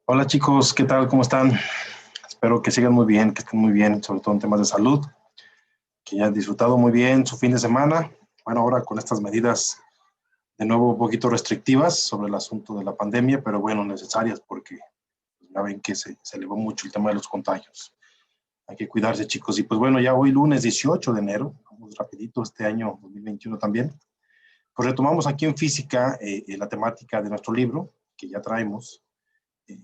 Hola chicos, ¿qué tal? ¿Cómo están? Espero que sigan muy bien, que estén muy bien, sobre todo en temas de salud, que hayan disfrutado muy bien su fin de semana. Bueno, ahora con estas medidas de nuevo un poquito restrictivas sobre el asunto de la pandemia, pero bueno, necesarias porque pues, ya ven que se elevó mucho el tema de los contagios. Hay que cuidarse chicos. Y pues bueno, ya hoy lunes 18 de enero, vamos rapidito este año 2021 también, pues retomamos aquí en física la temática de nuestro libro que ya traemos. Eh,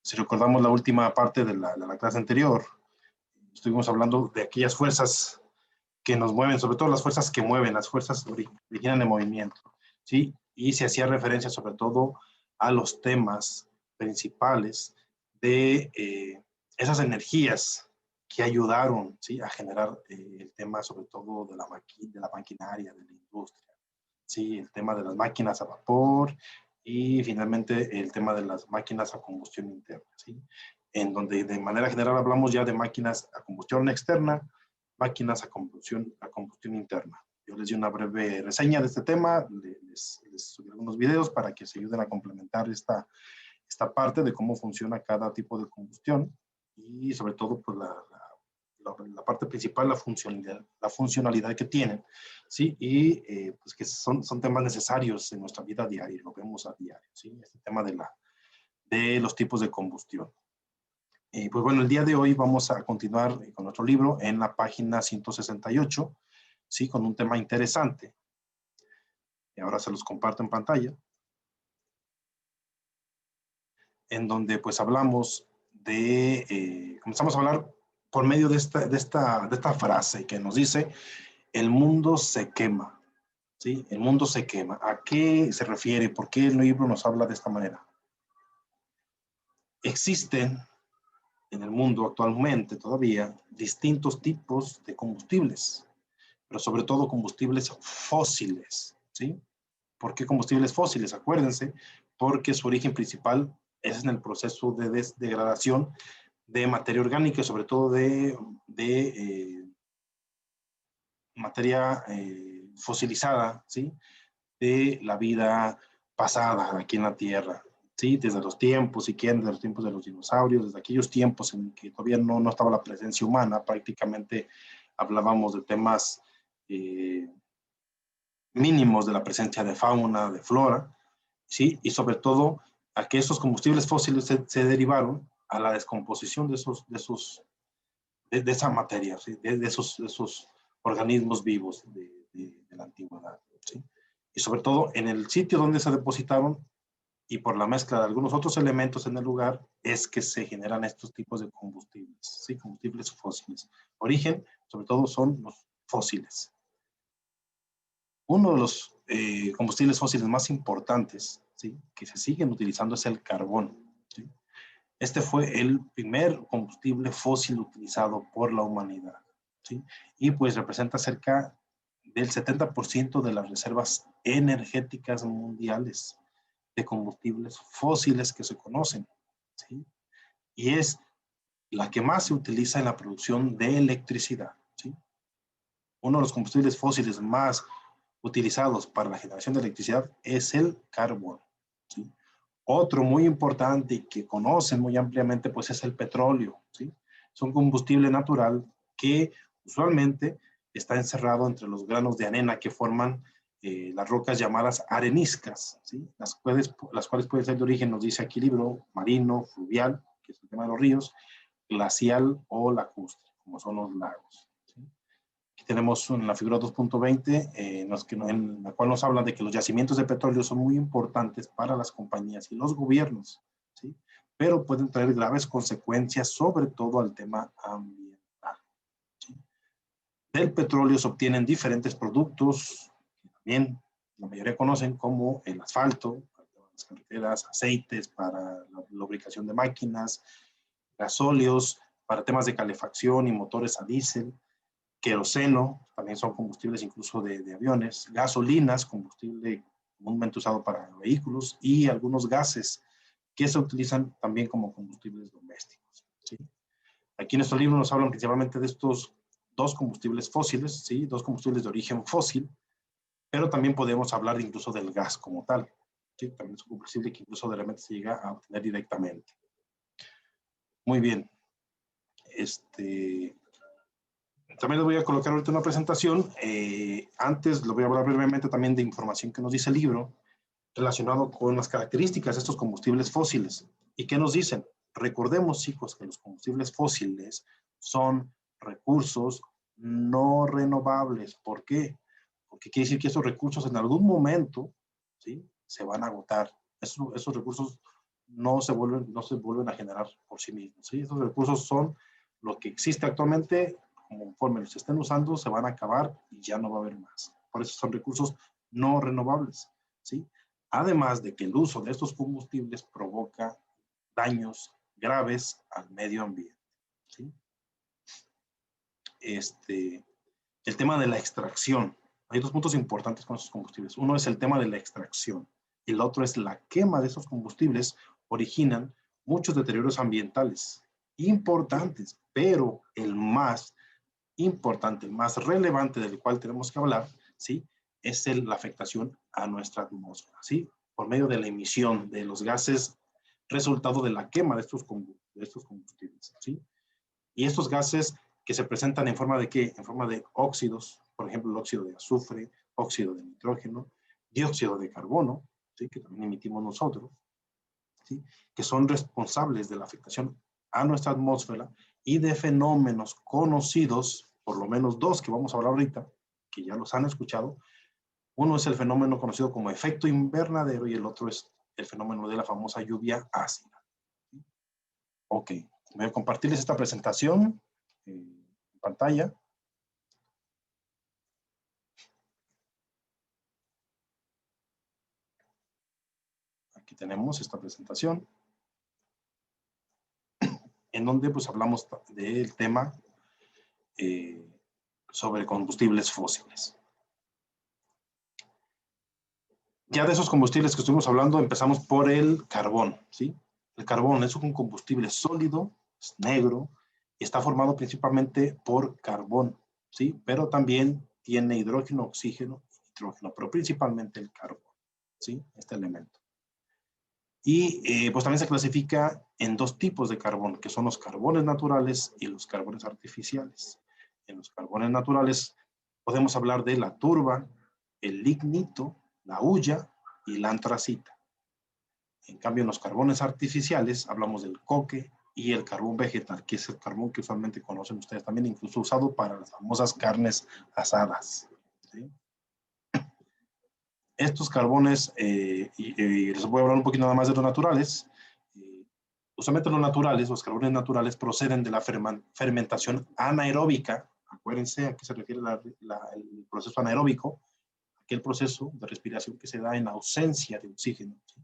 si recordamos la última parte de la clase anterior, estuvimos hablando de aquellas fuerzas que nos mueven, sobre todo las fuerzas que mueven, las fuerzas que originan el movimiento, ¿sí? Y se hacía referencia sobre todo a los temas principales de esas energías que ayudaron, ¿sí? A generar el tema sobre todo de la maquinaria, de la industria, ¿sí? El tema de las máquinas a vapor y finalmente el tema de las máquinas a combustión interna, ¿sí? En donde de manera general hablamos ya de máquinas a combustión externa, máquinas a combustión interna. Yo les di una breve reseña de este tema, les subí algunos videos para que se ayuden a complementar esta parte de cómo funciona cada tipo de combustión y sobre todo pues la parte principal, la funcionalidad que tienen, ¿sí? Y pues que son temas necesarios en nuestra vida diaria, lo vemos a diario, ¿sí? Este tema de los tipos de combustión. Pues bueno, el día de hoy vamos a continuar con nuestro libro en la página 168, ¿sí? Con un tema interesante. Y ahora se los comparto en pantalla, en donde pues hablamos comenzamos a hablar por medio de esta frase que nos dice, el mundo se quema, ¿sí? El mundo se quema. ¿A qué se refiere? ¿Por qué el libro nos habla de esta manera? Existen en el mundo actualmente todavía distintos tipos de combustibles, pero sobre todo combustibles fósiles, ¿sí? ¿Por qué combustibles fósiles? Acuérdense, porque su origen principal es en el proceso de degradación de materia orgánica y sobre todo de materia fosilizada, ¿sí? De la vida pasada aquí en la Tierra, ¿sí? Desde los tiempos, si quieren, desde los tiempos de los dinosaurios, desde aquellos tiempos en que todavía no estaba la presencia humana, prácticamente hablábamos de temas eh, mínimos de la presencia de fauna, de flora, ¿sí? Y sobre todo a que esos combustibles fósiles se derivaron a la descomposición de esa materia, ¿sí? de esos organismos vivos de la antigüedad, ¿sí? Y sobre todo en el sitio donde se depositaron y por la mezcla de algunos otros elementos en el lugar es que se generan estos tipos de combustibles, ¿sí? Combustibles fósiles. Origen, sobre todo, son los fósiles. Uno de los combustibles fósiles más importantes, ¿sí? Que se siguen utilizando es el carbón, ¿sí? Este fue el primer combustible fósil utilizado por la humanidad, ¿sí? Y pues representa cerca del 70% de las reservas energéticas mundiales de combustibles fósiles que se conocen, ¿sí? Y es la que más se utiliza en la producción de electricidad, ¿sí? Uno de los combustibles fósiles más utilizados para la generación de electricidad es el carbón, ¿sí? Otro muy importante y que conocen muy ampliamente pues es el petróleo, ¿sí? Es un combustible natural que usualmente está encerrado entre los granos de arena que forman las rocas llamadas areniscas, ¿sí? Las cuales pueden ser de origen, nos dice aquí el libro, marino, fluvial, que es el tema de los ríos, glacial o lacustre, como son los lagos, ¿sí? Aquí tenemos en la figura 2.20, en la cual nos habla de que los yacimientos de petróleo son muy importantes para las compañías y los gobiernos, ¿sí? Pero pueden traer graves consecuencias, sobre todo al tema ambiental, ¿sí? Del petróleo se obtienen diferentes productos, que también la mayoría conocen, como el asfalto, para las carreteras, aceites para la lubricación de máquinas, gasóleos para temas de calefacción y motores a diésel, queroseno, también son combustibles incluso de aviones, gasolinas, combustible comúnmente usado para vehículos, y algunos gases que se utilizan también como combustibles domésticos, ¿sí? Aquí en nuestro libro nos hablan principalmente de estos dos combustibles fósiles, ¿sí? Dos combustibles de origen fósil, pero también podemos hablar incluso del gas como tal. ¿sí? También es un combustible que incluso de repente se llega a obtener directamente. Muy bien. También les voy a colocar ahorita una presentación. Antes les voy a hablar brevemente también de información que nos dice el libro relacionado con las características de estos combustibles fósiles. ¿Y qué nos dicen? Recordemos, chicos, que los combustibles fósiles son recursos no renovables. ¿Por qué? Porque quiere decir que esos recursos en algún momento, ¿sí?, se van a agotar. Esos recursos no se vuelven a generar por sí mismos, ¿sí? Esos recursos son lo que existe actualmente, conforme los estén usando, se van a acabar y ya no va a haber más. Por eso son recursos no renovables, ¿sí? Además de que el uso de estos combustibles provoca daños graves al medio ambiente, ¿sí? El tema de la extracción. Hay dos puntos importantes con estos combustibles. Uno es el tema de la extracción y el otro es la quema de esos combustibles. Originan muchos deterioros ambientales importantes, pero el más importante, el más relevante del cual tenemos que hablar, ¿sí?, es la afectación a nuestra atmósfera, ¿sí?, por medio de la emisión de los gases resultado de la quema de estos combustibles, ¿sí? Y estos gases que se presentan en forma de ¿qué? En forma de óxidos, por ejemplo, el óxido de azufre, óxido de nitrógeno, dióxido de carbono, ¿sí?, que también emitimos nosotros, ¿sí?, que son responsables de la afectación a nuestra atmósfera y de fenómenos conocidos, por lo menos dos que vamos a hablar ahorita, que ya los han escuchado. Uno es el fenómeno conocido como efecto invernadero y el otro es el fenómeno de la famosa lluvia ácida. Ok, voy a compartirles esta presentación en pantalla. Aquí tenemos esta presentación, en donde pues hablamos del tema sobre combustibles fósiles. Ya de esos combustibles que estuvimos hablando, empezamos por el carbón, ¿sí? El carbón es un combustible sólido, es negro, y está formado principalmente por carbón, ¿sí? Pero también tiene hidrógeno, oxígeno y nitrógeno, pero principalmente el carbón, ¿sí?, este elemento. Y pues también se clasifica en dos tipos de carbón, que son los carbones naturales y los carbones artificiales. En los carbones naturales podemos hablar de la turba, el lignito, la hulla y la antracita. En cambio, en los carbones artificiales hablamos del coque y el carbón vegetal, que es el carbón que usualmente conocen ustedes también, incluso usado para las famosas carnes asadas, ¿sí? Estos carbones, les voy a hablar un poquito nada más de los naturales. Usualmente los carbones naturales proceden de la fermentación anaeróbica. Acuérdense a qué se refiere el proceso anaeróbico, aquel proceso de respiración que se da en ausencia de oxígeno, ¿sí?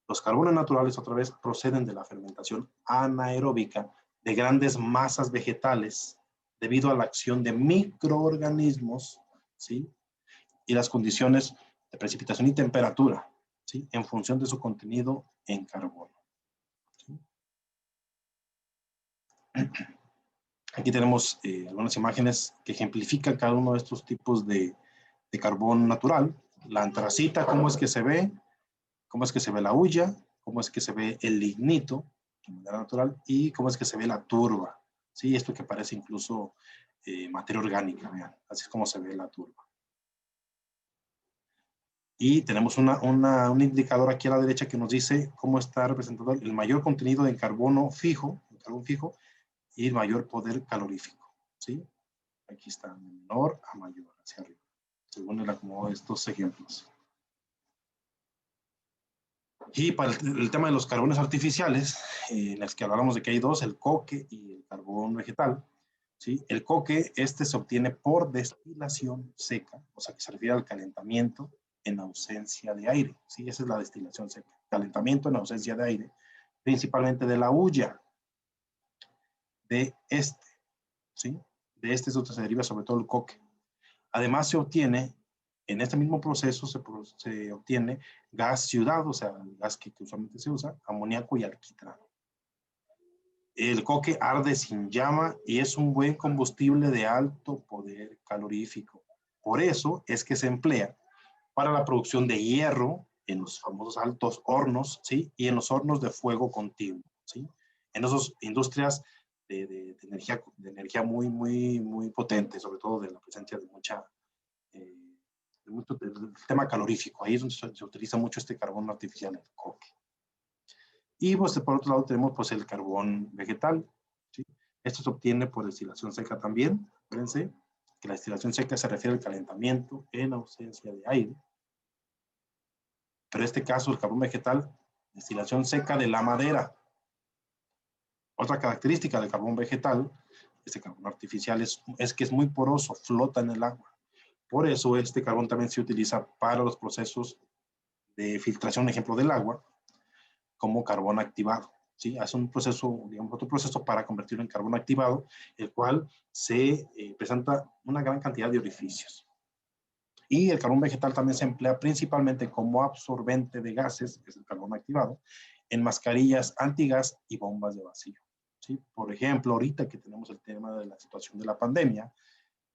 Los carbones naturales, otra vez, proceden de la fermentación anaeróbica de grandes masas vegetales debido a la acción de microorganismos, ¿sí?, y las condiciones de precipitación y temperatura, ¿sí?, en función de su contenido en carbono, ¿sí? Aquí tenemos algunas imágenes que ejemplifican cada uno de estos tipos de carbón natural. La antracita, cómo es que se ve, cómo es que se ve la hulla, cómo es que se ve el lignito de manera natural y cómo es que se ve la turba, ¿sí? Esto que parece incluso materia orgánica, vean, así es como se ve la turba. Y tenemos un indicador aquí a la derecha que nos dice cómo está representado el mayor contenido de carbón fijo, y el mayor poder calorífico, ¿sí? Aquí está, de menor a mayor, hacia arriba, según el acomodo de estos ejemplos. Y para el tema de los carbones artificiales, en el que hablamos de que hay dos, el coque y el carbón vegetal, ¿sí? El coque, se obtiene por destilación seca, o sea, que se refiere al calentamiento en ausencia de aire, ¿sí? Esa es la destilación seca, calentamiento en ausencia de aire, principalmente de la hulla, ¿sí? De es donde se deriva sobre todo el coque. Además se obtiene, en este mismo proceso se obtiene gas ciudad, o sea, el gas que usualmente se usa, amoníaco y alquitrán. El coque arde sin llama y es un buen combustible de alto poder calorífico. Por eso es que se emplea para la producción de hierro en los famosos altos hornos, ¿sí? Y en los hornos de fuego continuo, ¿sí? En esas industrias de energía muy, muy, muy potente, sobre todo de la presencia de del tema calorífico. Ahí es donde se utiliza mucho este carbón artificial, el coque. Y pues, por otro lado tenemos pues, el carbón vegetal, ¿sí? Esto se obtiene por destilación seca también. Fíjense que la destilación seca se refiere al calentamiento en ausencia de aire. Pero en este caso, el carbón vegetal, destilación seca de la madera. Otra característica del carbón vegetal, este carbón artificial, es que es muy poroso, flota en el agua. Por eso este carbón también se utiliza para los procesos de filtración, ejemplo, del agua, como carbón activado. ¿Sí? Hace un proceso, digamos, otro proceso para convertirlo en carbón activado, el cual se presenta una gran cantidad de orificios. Y el carbón vegetal también se emplea principalmente como absorbente de gases, que es el carbón activado, en mascarillas antigas y bombas de vacío. ¿Sí? Por ejemplo, ahorita que tenemos el tema de la situación de la pandemia,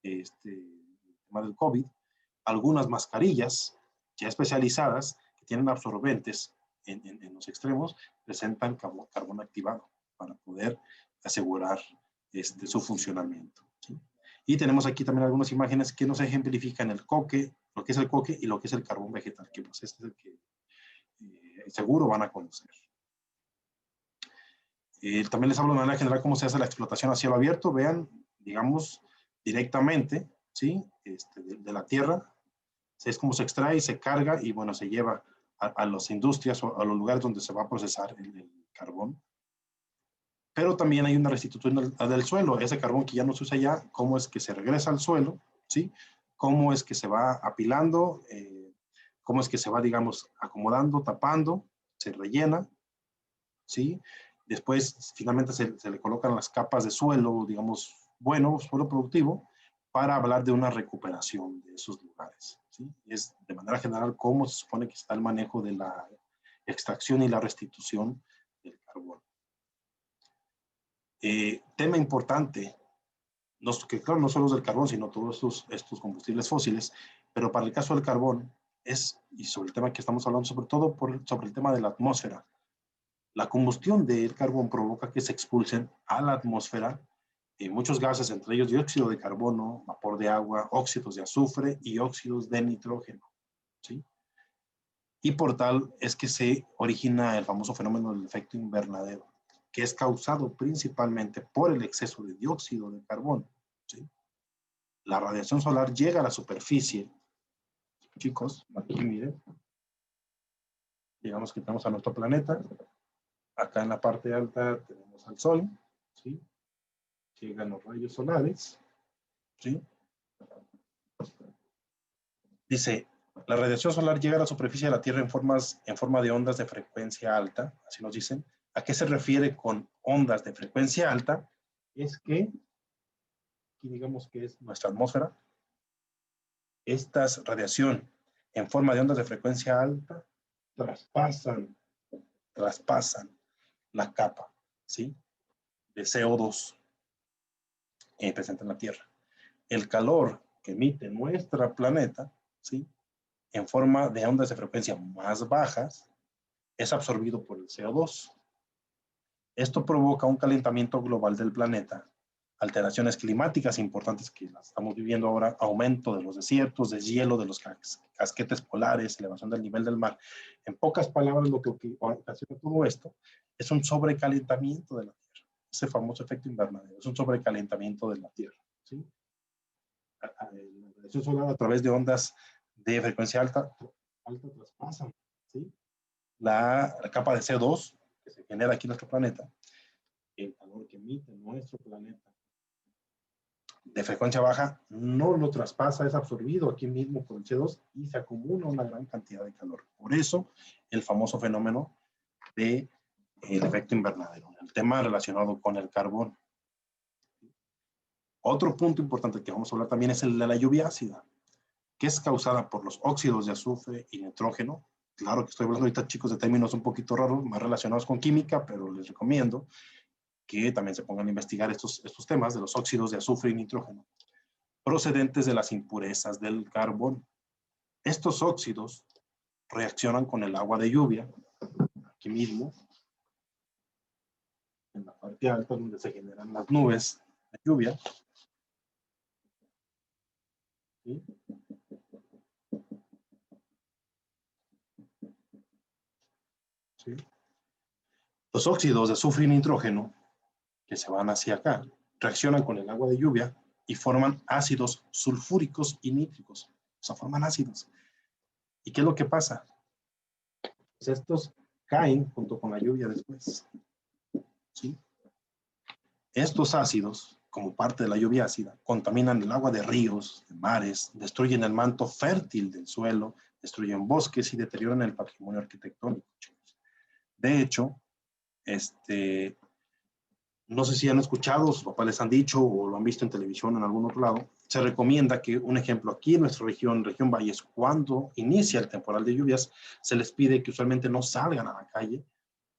el tema del COVID, algunas mascarillas ya especializadas que tienen absorbentes en los extremos presentan carbón activado para poder asegurar su funcionamiento. ¿Sí? Y tenemos aquí también algunas imágenes que nos ejemplifican el coque, lo que es el coque y lo que es el carbón vegetal, que pues este es el que seguro van a conocer. También les hablo de manera general cómo se hace la explotación a cielo abierto. Vean, digamos, directamente, ¿sí? De la tierra. Es como se extrae, se carga y, bueno, se lleva a las industrias o a los lugares donde se va a procesar el carbón. Pero también hay una restitución del suelo. Ese carbón que ya no se usa ya, cómo es que se regresa al suelo, ¿sí? Cómo es que se va apilando, cómo es que se va, digamos, acomodando, tapando, se rellena, ¿sí? Después, finalmente, se le colocan las capas de suelo, digamos, bueno, suelo productivo, para hablar de una recuperación de esos lugares, ¿sí? Es de manera general cómo se supone que está el manejo de la extracción y la restitución del carbón. Tema importante, que claro, no solo es del carbón, sino todos estos combustibles fósiles, pero para el caso del carbón y sobre el tema que estamos hablando, sobre todo sobre el tema de la atmósfera, la combustión del carbón provoca que se expulsen a la atmósfera muchos gases, entre ellos dióxido de carbono, vapor de agua, óxidos de azufre y óxidos de nitrógeno, ¿sí? Y por tal es que se origina el famoso fenómeno del efecto invernadero, que es causado principalmente por el exceso de dióxido de carbono, ¿sí? La radiación solar llega a la superficie, chicos, aquí miren, digamos que tenemos a nuestro planeta, acá en la parte alta tenemos al Sol, ¿sí? Llegan los rayos solares, ¿sí? Dice, la radiación solar llega a la superficie de la Tierra en forma de ondas de frecuencia alta, así nos dicen. ¿A qué se refiere con ondas de frecuencia alta? Es que, aquí digamos que es nuestra atmósfera, esta radiación en forma de ondas de frecuencia alta traspasan la capa, ¿sí? De CO2 presente en la Tierra. El calor que emite nuestro planeta, ¿sí? En forma de ondas de frecuencia más bajas, es absorbido por el CO2. Esto provoca un calentamiento global del planeta, alteraciones climáticas importantes que las estamos viviendo ahora, aumento de los desiertos, deshielo de los casquetes polares, elevación del nivel del mar. En pocas palabras, lo que ocasiona todo esto es un sobrecalentamiento de la Tierra, ese famoso efecto invernadero, es un sobrecalentamiento de la Tierra, ¿sí? La radiación solar a través de ondas de frecuencia alta traspasan, ¿sí? La capa de CO2 que se genera aquí en nuestro planeta, el calor que emite nuestro planeta de frecuencia baja, no lo traspasa, es absorbido aquí mismo por el CO2 y se acumula una gran cantidad de calor. Por eso, el famoso fenómeno del efecto invernadero, el tema relacionado con el carbón. Otro punto importante que vamos a hablar también es el de la lluvia ácida, que es causada por los óxidos de azufre y nitrógeno. Claro que estoy hablando ahorita, chicos, de términos un poquito raros, más relacionados con química, pero les recomiendo que también se pongan a investigar estos temas de los óxidos de azufre y nitrógeno, procedentes de las impurezas del carbón. Estos óxidos reaccionan con el agua de lluvia, aquí mismo, en la parte alta donde se generan las nubes de lluvia. ¿Sí? ¿Sí? Los óxidos de azufre y nitrógeno que se van hacia acá reaccionan con el agua de lluvia y forman ácidos sulfúricos y nítricos. O sea, forman ácidos. ¿Y qué es lo que pasa? Pues estos caen junto con la lluvia después. ¿Sí? Estos ácidos, como parte de la lluvia ácida, contaminan el agua de ríos, de mares, destruyen el manto fértil del suelo, destruyen bosques y deterioran el patrimonio arquitectónico. De hecho, no sé si han escuchado, sus papás les han dicho o lo han visto en televisión en algún otro lado, se recomienda que, un ejemplo, aquí en nuestra región Valles, cuando inicia el temporal de lluvias, se les pide que usualmente no salgan a la calle.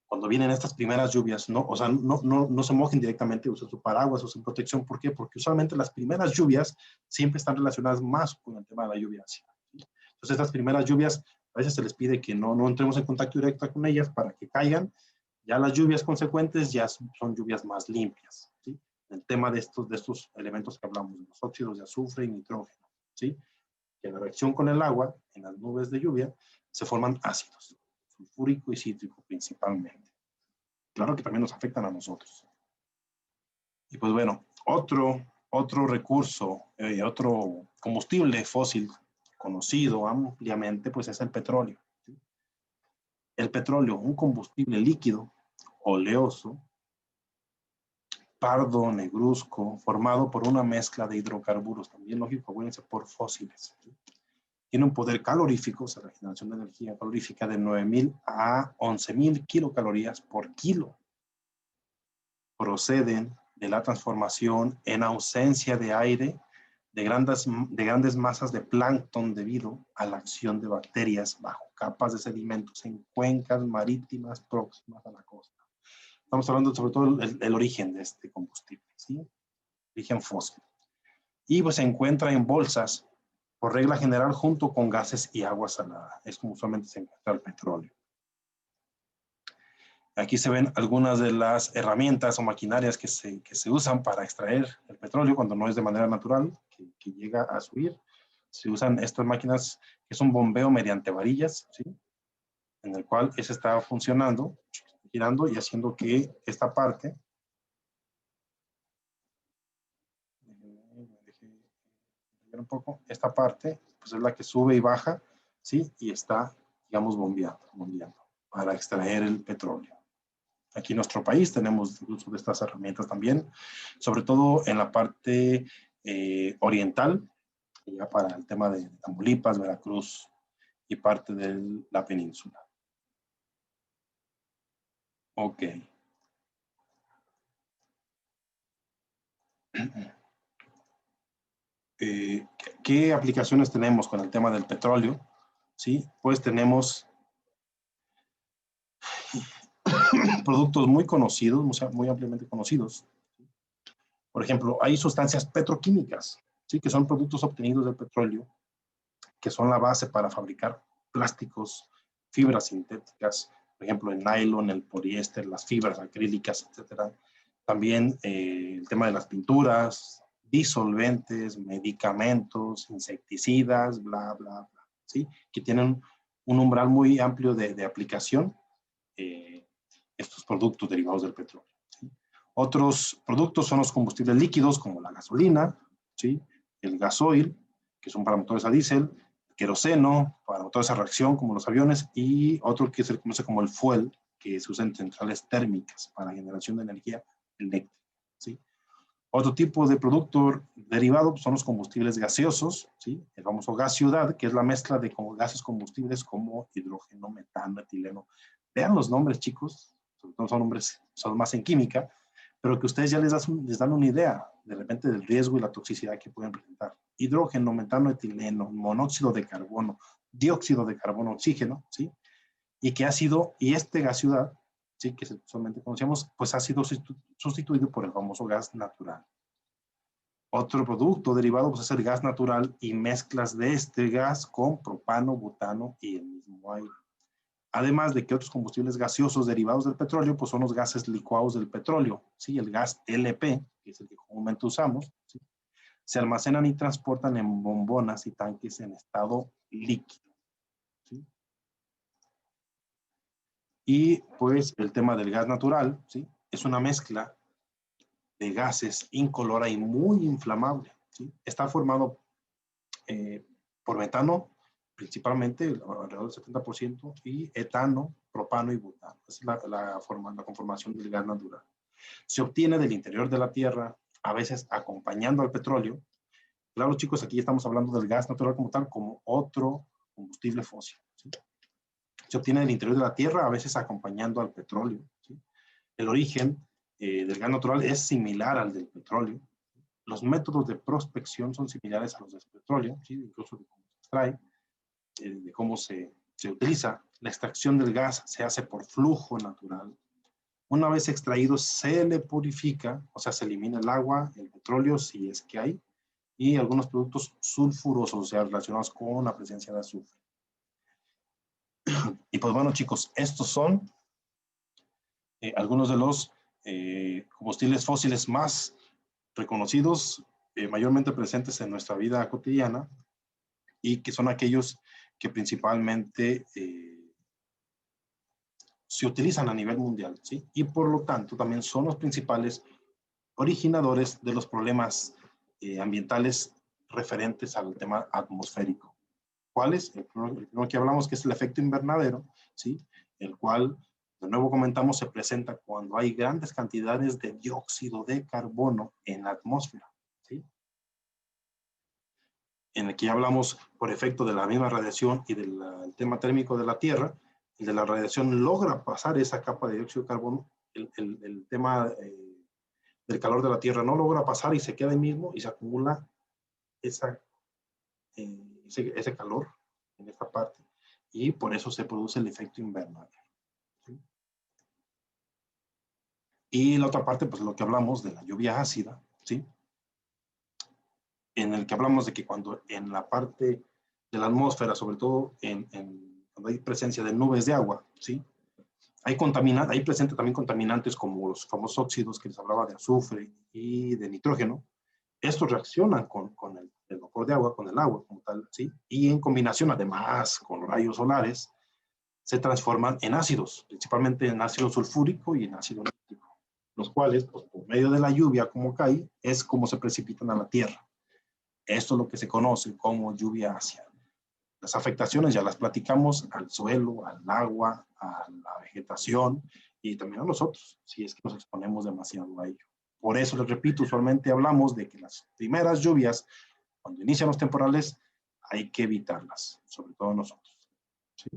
Cuando vienen estas primeras lluvias, no, o sea, no se mojen directamente, usen su paraguas, usen protección. ¿Por qué? Porque usualmente las primeras lluvias siempre están relacionadas más con el tema de la lluvia ácida. ¿Sí? Entonces, estas primeras lluvias, a veces se les pide que no entremos en contacto directo con ellas para que caigan. Ya las lluvias consecuentes ya son lluvias más limpias. ¿Sí? El tema de estos elementos que hablamos, los óxidos de azufre y nitrógeno. ¿Sí? Que en la reacción con el agua, en las nubes de lluvia, se forman ácidos, sulfúrico y cítrico principalmente. Claro que también nos afectan a nosotros. Y pues bueno, otro recurso, otro combustible fósil conocido ampliamente, pues es el petróleo. ¿Sí? El petróleo, un combustible líquido, oleoso, pardo, negruzco, formado por una mezcla de hidrocarburos, también lógico, acuérdense, por fósiles. ¿Sí? Tiene un poder calorífico, o sea, la generación de energía calorífica de 9.000 a 11.000 kilocalorías por kilo. Proceden de la transformación en ausencia de aire de grandes masas de plancton debido a la acción de bacterias bajo capas de sedimentos en cuencas marítimas próximas a la costa. Estamos hablando sobre todo del origen de este combustible, ¿sí? Origen fósil. Y pues se encuentra en bolsas, por regla general, junto con gases y agua salada. Es como usualmente se encuentra el petróleo. Aquí se ven algunas de las herramientas o maquinarias que se usan para extraer el petróleo cuando no es de manera natural, que llega a subir. Se usan estas máquinas que es un bombeo mediante varillas, ¿sí? En el cual ese está funcionando, girando y haciendo que esta parte, un poco, esta parte pues es la que sube y baja, ¿sí? Y está, digamos, bombeando para extraer el petróleo. Aquí en nuestro país tenemos el uso de estas herramientas también, sobre todo en la parte oriental, ya para el tema de Tamaulipas, Veracruz y parte de la península. Ok. ¿Qué aplicaciones tenemos con el tema del petróleo? ¿Sí? Pues tenemos productos muy conocidos, muy ampliamente conocidos. Por ejemplo, hay sustancias petroquímicas, ¿sí? Que son productos obtenidos del petróleo, que son la base para fabricar plásticos, fibras sintéticas, por ejemplo, el nylon, el poliéster, las fibras acrílicas, etcétera. También el tema de las pinturas, disolventes, medicamentos, insecticidas, bla, bla, bla, ¿sí? Que tienen un umbral muy amplio de aplicación, estos productos derivados del petróleo. ¿Sí? Otros productos son los combustibles líquidos, como la gasolina, ¿sí? El gasoil, que son para motores a diésel, queroseno, para toda esa reacción, como los aviones, y otro que se conoce como el fuel, que se usa en centrales térmicas para generación de energía eléctrica. ¿Sí? Otro tipo de producto derivado son los combustibles gaseosos, ¿sí? El famoso gas ciudad, que es la mezcla de gases combustibles como hidrógeno, metano, etileno. Vean los nombres, chicos, sobre todo son nombres, son más en química, pero que ustedes ya les dan una idea de repente del riesgo y la toxicidad que pueden presentar. Hidrógeno, metano, etileno, monóxido de carbono, dióxido de carbono, oxígeno, ¿sí? Y que ha sido, y este gas ciudad, ¿sí? Que solamente conocemos, pues ha sido sustituido por el famoso gas natural. Otro producto derivado pues, es el gas natural y mezclas de este gas con propano, butano y el mismo aire. Además de que otros combustibles gaseosos derivados del petróleo pues son los gases licuados del petróleo, ¿sí? El gas LP, que es el que comúnmente usamos, ¿sí? Se almacenan y transportan en bombonas y tanques en estado líquido, ¿sí? Y pues el tema del gas natural, ¿sí? Es una mezcla de gases incolora y muy inflamable, ¿sí? Está formado por metano, principalmente, alrededor del 70%, y etano, propano y butano. Esa es la conformación del gas natural. Se obtiene del interior de la Tierra, a veces acompañando al petróleo. Claro, chicos, aquí estamos hablando del gas natural como tal, como otro combustible fósil, ¿sí? Se obtiene del interior de la Tierra, a veces acompañando al petróleo, ¿sí? El origen del gas natural es similar al del petróleo. Los métodos de prospección son similares a los del petróleo, ¿sí? Incluso de cómo se extrae, de cómo se utiliza. La extracción del gas se hace por flujo natural. Una vez extraído, se le purifica, o sea, se elimina el agua, el petróleo, si es que hay, y algunos productos sulfurosos, o sea, relacionados con la presencia de azufre. Y pues bueno, chicos, estos son algunos de los combustibles fósiles más reconocidos, mayormente presentes en nuestra vida cotidiana, y que son aquellos que principalmente se utilizan a nivel mundial, ¿sí? Y por lo tanto también son los principales originadores de los problemas ambientales referentes al tema atmosférico. ¿Cuál es? El primero que hablamos, que es el efecto invernadero, ¿sí? El cual, de nuevo comentamos, se presenta cuando hay grandes cantidades de dióxido de carbono en la atmósfera, ¿sí? En el que ya hablamos por efecto de la misma radiación y del tema térmico de la Tierra, el de la radiación logra pasar esa capa de dióxido de carbono, el tema del calor de la Tierra no logra pasar y se queda ahí mismo y se acumula esa, ese calor en esta parte, y por eso se produce el efecto invernadero, ¿sí? Y la otra parte, pues lo que hablamos de la lluvia ácida, ¿sí? En el que hablamos de que cuando en la parte de la atmósfera, sobre todo cuando hay presencia de nubes de agua, ¿sí? Hay presente también contaminantes como los famosos óxidos que les hablaba de azufre y de nitrógeno. Estos reaccionan con el vapor de agua, con el agua como tal, ¿sí? Y en combinación además con los rayos solares, se transforman en ácidos, principalmente en ácido sulfúrico y en ácido nítrico, los cuales, pues, por medio de la lluvia, como cae, es como se precipitan a la tierra. Esto es lo que se conoce como lluvia ácida. Las afectaciones ya las platicamos al suelo, al agua, a la vegetación y también a nosotros, si es que nos exponemos demasiado a ello. Por eso, les repito, usualmente hablamos de que las primeras lluvias, cuando inician los temporales, hay que evitarlas, sobre todo nosotros, ¿sí?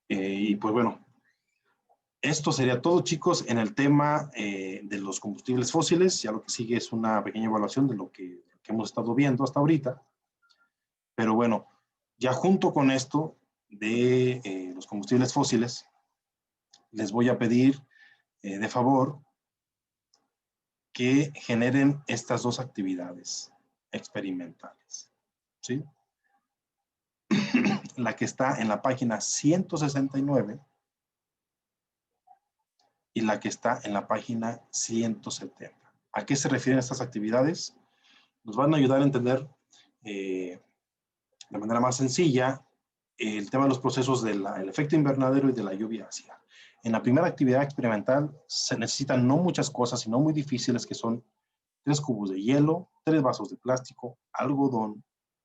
Y pues bueno, esto sería todo, chicos, en el tema de los combustibles fósiles. Ya lo que sigue es una pequeña evaluación de lo que hemos estado viendo hasta ahorita. Pero bueno, ya junto con esto de los combustibles fósiles, les voy a pedir de favor que generen estas dos actividades experimentales, ¿sí? La que está en la página 169 y la que está en la página 170. ¿A qué se refieren estas actividades? Nos van a ayudar a entender de manera más sencilla el tema de los procesos del efecto invernadero y de la lluvia ácida. En la primera actividad experimental se necesitan no muchas cosas, sino muy difíciles, que son 3 cubos de hielo, 3 vasos de plástico, algodón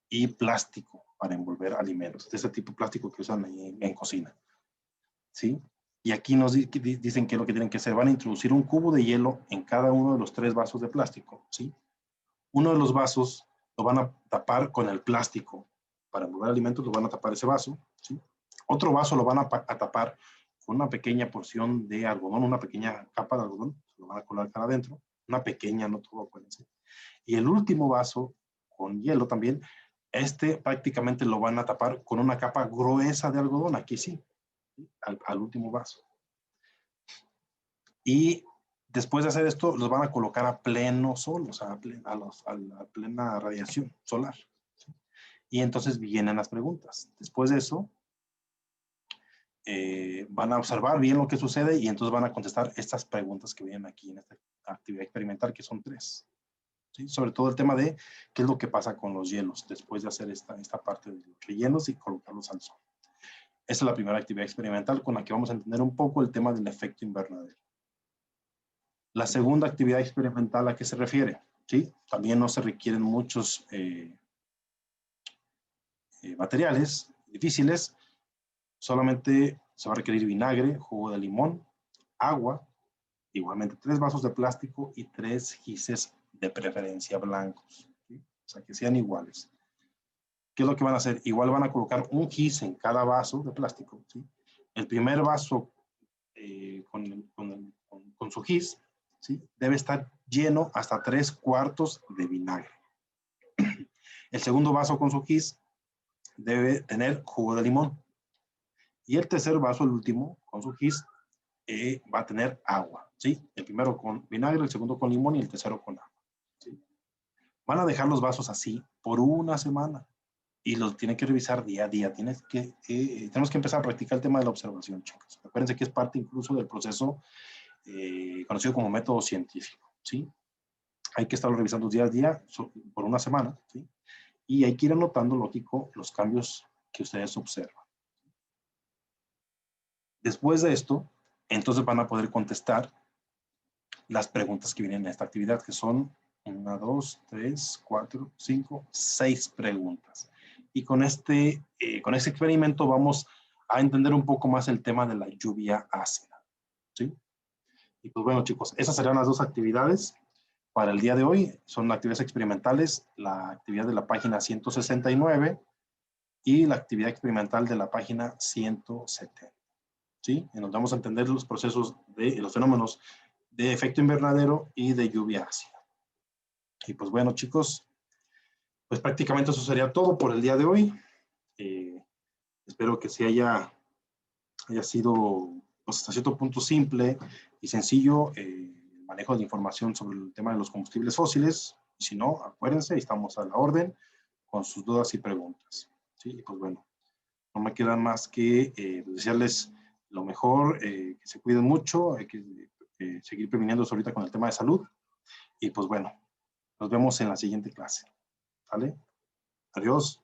y plástico para envolver alimentos, de ese tipo de plástico que usan en cocina, ¿sí? Y aquí nos dicen que es lo que tienen que hacer. Van a introducir un cubo de hielo en cada uno de los 3 vasos de plástico, ¿sí? Uno de los vasos lo van a tapar con el plástico. Para envolver alimentos lo van a tapar ese vaso, ¿sí? Otro vaso lo van a tapar con una pequeña porción de algodón, una pequeña capa de algodón, lo van a colocar adentro, una pequeña, no todo, acuérdense. Y el último vaso, con hielo también, prácticamente lo van a tapar con una capa gruesa de algodón, aquí sí, al último vaso. Y Después de hacer esto, los van a colocar a pleno sol, o sea, a plena radiación solar. ¿Sí? Y entonces vienen las preguntas. Después de eso, van a observar bien lo que sucede y entonces van a contestar estas preguntas que vienen aquí en esta actividad experimental, que son 3. ¿Sí? Sobre todo el tema de qué es lo que pasa con los hielos después de hacer esta parte de los rellenos y colocarlos al sol. Esa es la primera actividad experimental con la que vamos a entender un poco el tema del efecto invernadero. La segunda actividad experimental, ¿a qué se refiere? ¿Sí? También no se requieren muchos materiales difíciles, solamente se va a requerir vinagre, jugo de limón, agua, igualmente 3 vasos de plástico y 3 gises de preferencia blancos, ¿sí? O sea, que sean iguales. ¿Qué es lo que van a hacer? Igual van a colocar un gis en cada vaso de plástico, ¿sí? El primer vaso con su gis, ¿sí? Debe estar lleno hasta 3/4 de vinagre. El segundo vaso con su gis debe tener jugo de limón. Y el tercer vaso, el último, con su gis, va a tener agua, ¿sí? El primero con vinagre, el segundo con limón y el tercero con agua, ¿sí? Van a dejar los vasos así por una semana y los tienen que revisar día a día. Tenemos que empezar a practicar el tema de la observación, chicos. Acuérdense que es parte incluso del proceso conocido como método científico, ¿sí? Hay que estarlo revisando día a día por una semana, ¿sí? Y hay que ir anotando, lógico, los cambios que ustedes observan. Después de esto, entonces van a poder contestar las preguntas que vienen en esta actividad, que son 1, 2, 3, 4, 5, 6 preguntas. Y con este experimento vamos a entender un poco más el tema de la lluvia ácida, ¿sí? Y pues bueno, chicos, esas serán las 2 actividades para el día de hoy. Son actividades experimentales, la actividad de la página 169 y la actividad experimental de la página 170, ¿sí? Y nos vamos a entender los procesos de los fenómenos de efecto invernadero y de lluvia ácida. Y pues bueno, chicos, pues prácticamente eso sería todo por el día de hoy. Espero que sí haya sido pues, hasta cierto punto simple y sencillo el manejo de información sobre el tema de los combustibles fósiles. Y si no, acuérdense, estamos a la orden con sus dudas y preguntas. ¿Sí? Y pues bueno, no me queda más que desearles lo mejor, que se cuiden mucho, hay que seguir previniéndose ahorita con el tema de salud. Y pues bueno, nos vemos en la siguiente clase. ¿Vale? Adiós.